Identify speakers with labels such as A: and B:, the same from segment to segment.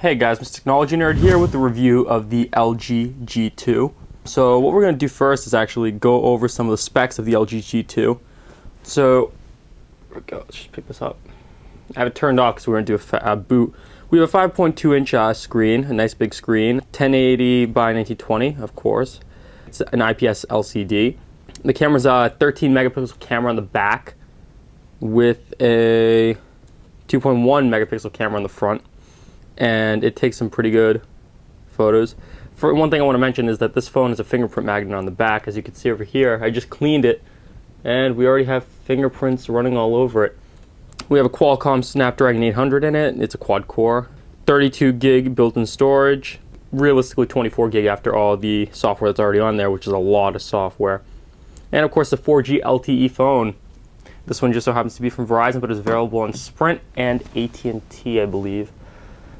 A: Hey guys, Mr. Technology Nerd here with the review of the LG G2. So what we're going to do first is actually go over some of the specs of the LG G2. So, here we go, let's just pick this up. I have it turned off because we're going to do a boot. We have a 5.2 inch screen, a nice big screen, 1080 by 1920, of course. It's an IPS LCD. The camera's a 13 megapixel camera on the back with a 2.1 megapixel camera on the front. And it takes some pretty good photos. For one thing I want to mention is that this phone has a fingerprint magnet on the back. As you can see over here, I just cleaned it and we already have fingerprints running all over it. We have a Qualcomm Snapdragon 800 in it. It's a quad core, 32 gig built-in storage, realistically 24 gig after all the software that's already on there, which is a lot of software. And of course the 4G LTE phone. This one just so happens to be from Verizon, but is available on Sprint and AT&T, I believe.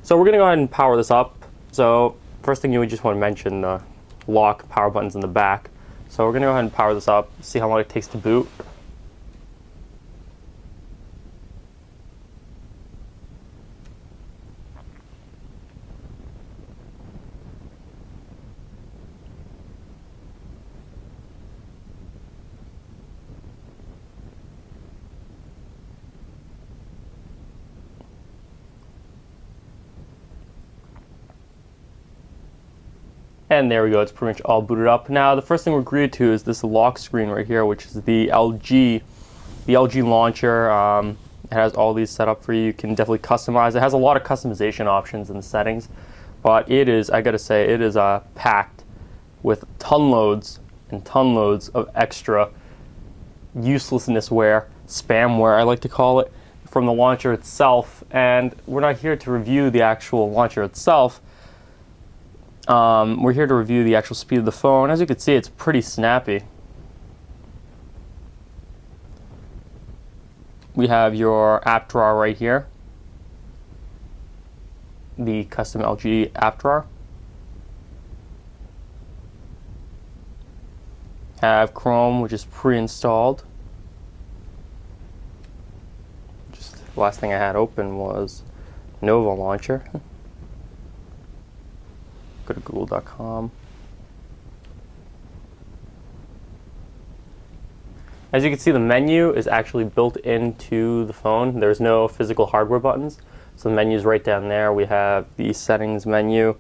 A: So we're going to go ahead and power this up. So first thing you would just want to mention the lock power buttons in the back. So we're going to go ahead and power this up, see how long it takes to boot. And there we go, it's pretty much all booted up. Now the first thing we're greeted to is this lock screen right here, which is the LG launcher. It has all these set up for you. You can definitely customize. It has a lot of customization options in the settings, but it is, I gotta say, it is packed with ton loads and ton loads of extra uselessnessware, spamware I like to call it, from the launcher itself. And we're not here to review the actual launcher itself. We're here to review the actual speed of the phone. As you can see, it's pretty snappy. We have your app drawer right here, the custom LG app drawer. Have Chrome, which is pre-installed. Just the last thing I had open was Nova Launcher. Go to google.com. As you can see, the menu is actually built into the phone. There's no physical hardware buttons. So the menu is right down there. We have the settings menu.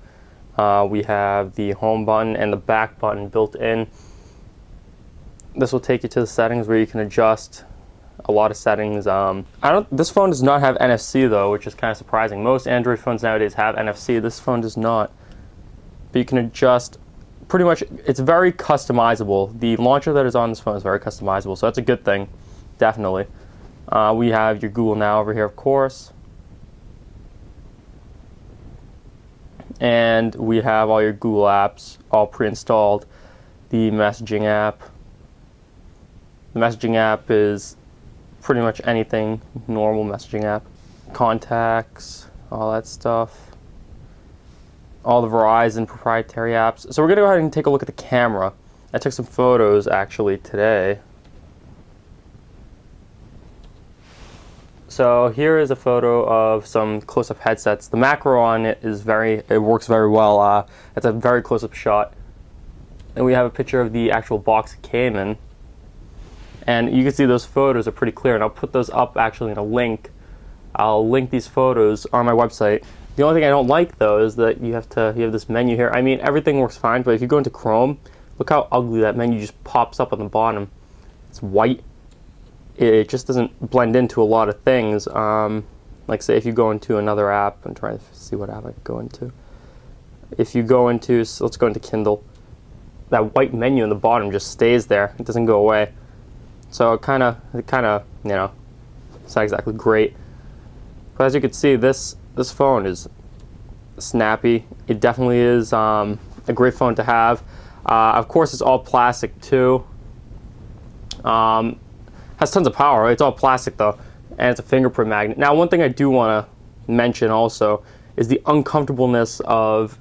A: We have the home button and the back button built in. This will take you to the settings where you can adjust a lot of settings. This phone does not have NFC though, which is kind of surprising. Most Android phones nowadays have NFC. This phone does not. But you can adjust pretty much, it's very customizable. The launcher that is on this phone is very customizable, so that's a good thing, definitely. We have your Google Now over here, of course. And we have all your Google apps all pre-installed. The messaging app. The messaging app is pretty much anything, normal messaging app. Contacts, all that stuff. All the Verizon proprietary apps. So we're going to go ahead and take a look at the camera. I took some photos actually today. So here is a photo of some close-up headsets. The macro on it is it works very well. It's a very close-up shot. And we have a picture of the actual box it came in. And you can see those photos are pretty clear, and I'll put those up actually in a link. I'll link these photos on my website. The only thing I don't like though is that you have this menu here. I mean, everything works fine, but if you go into Chrome, look how ugly that menu just pops up on the bottom. It's white. It just doesn't blend into a lot of things. Like say if you go into another app, I'm trying to see what app I could go into. If you go into, so let's go into Kindle, that white menu on the bottom just stays there. It doesn't go away. So it kind of, you know, it's not exactly great. But as you can see, this phone is snappy. It definitely is a great phone to have. Of course, it's all plastic too. Has tons of power. Right? It's all plastic though, and it's a fingerprint magnet. Now, one thing I do want to mention also is the uncomfortableness of,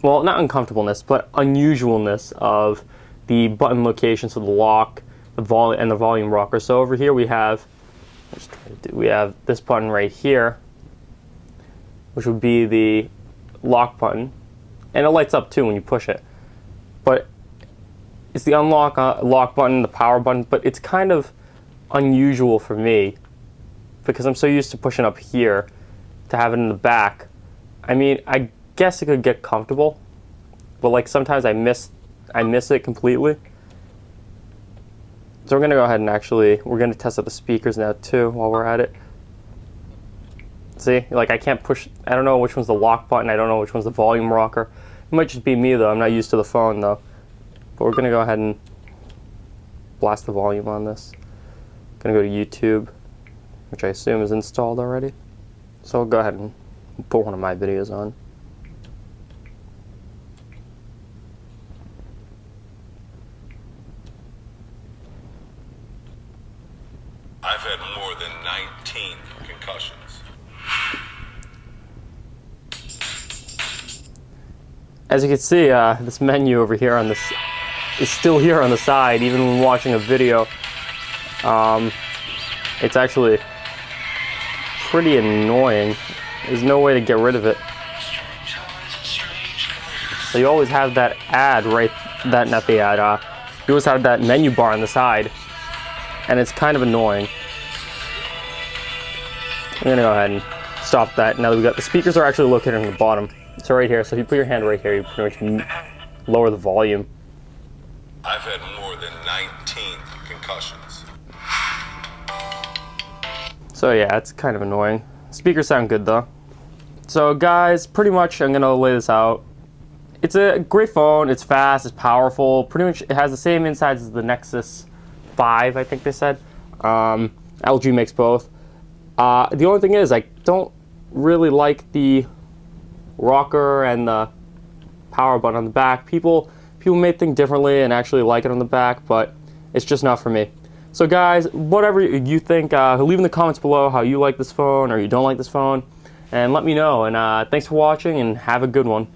A: well, not uncomfortableness, but unusualness of the button locations for the lock, the volume rocker. So over here we have, we have this button right here. which would be the lock button, and it lights up too when you push it. But it's the unlock lock button, the power button, but it's kind of unusual for me because I'm so used to pushing up here to have it in the back. I mean, I guess it could get comfortable, but like sometimes I miss it completely. So we're gonna go ahead and we're gonna test out the speakers now too while we're at it. See, like I can't push, I don't know which one's the lock button, I don't know which one's the volume rocker. It might just be me though, I'm not used to the phone though. But we're gonna go ahead and blast the volume on this. Gonna go to YouTube, which I assume is installed already. So I'll go ahead and put one of my videos on.
B: I've had more than 19 concussions.
A: As you can see, this menu over here on this is still here on the side, even when watching a video. It's actually pretty annoying. There's no way to get rid of it. So you always have that ad not the ad, you always have that menu bar on the side, and it's kind of annoying. I'm gonna go ahead and stop that. Now that we got the speakers are actually located on the bottom. So right here, so if you put your hand right here, you pretty much lower the volume.
B: I've had more than 19 concussions.
A: So yeah, it's kind of annoying. Speakers sound good though. So guys, pretty much I'm gonna lay this out. It's a great phone, it's fast, it's powerful. Pretty much it has the same insides as the Nexus 5, I think they said. LG makes both. The only thing is I don't really like the rocker and the power button on the back. People may think differently and actually like it on the back, but it's just not for me. So guys, whatever you think, leave in the comments below how you like this phone or you don't like this phone, and let me know. And thanks for watching and have a good one.